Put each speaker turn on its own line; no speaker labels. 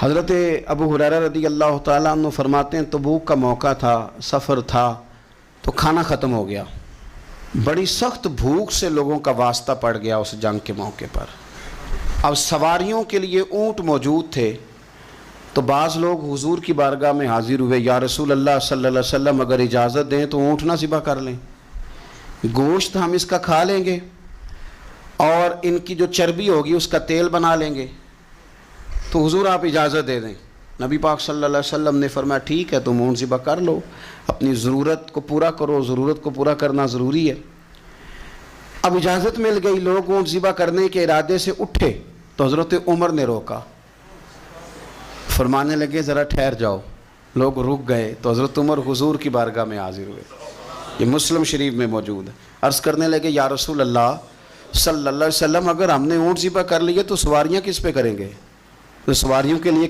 حضرت ابو ہریرہ رضی اللہ تعالیٰ عنہ فرماتے ہیں تبوک کا موقع تھا، سفر تھا، تو کھانا ختم ہو گیا، بڑی سخت بھوک سے لوگوں کا واسطہ پڑ گیا اس جنگ کے موقع پر۔ اب سواریوں کے لیے اونٹ موجود تھے، تو بعض لوگ حضور کی بارگاہ میں حاضر ہوئے، یا رسول اللہ صلی اللہ علیہ وسلم اگر اجازت دیں تو اونٹ نہ ذبح کر لیں، گوشت ہم اس کا کھا لیں گے اور ان کی جو چربی ہوگی اس کا تیل بنا لیں گے، تو حضور آپ اجازت دے دیں۔ نبی پاک صلی اللہ علیہ وسلم نے فرمایا ٹھیک ہے تم اونٹ ذبح کر لو، اپنی ضرورت کو پورا کرو، ضرورت کو پورا کرنا ضروری ہے۔ اب اجازت مل گئی، لوگ اونٹ ذبح کرنے کے ارادے سے اٹھے تو حضرت عمر نے روکا، فرمانے لگے ذرا ٹھہر جاؤ، لوگ رک گئے تو حضرت عمر حضور کی بارگاہ میں حاضر ہوئے، یہ مسلم شریف میں موجود ہے۔ عرض کرنے لگے یا رسول اللہ صلی اللہ علیہ وسلم اگر ہم نے اونٹ ذبح کر لیے تو سواریاں کس پہ کریں گے؟ تو سواریوں کے لیے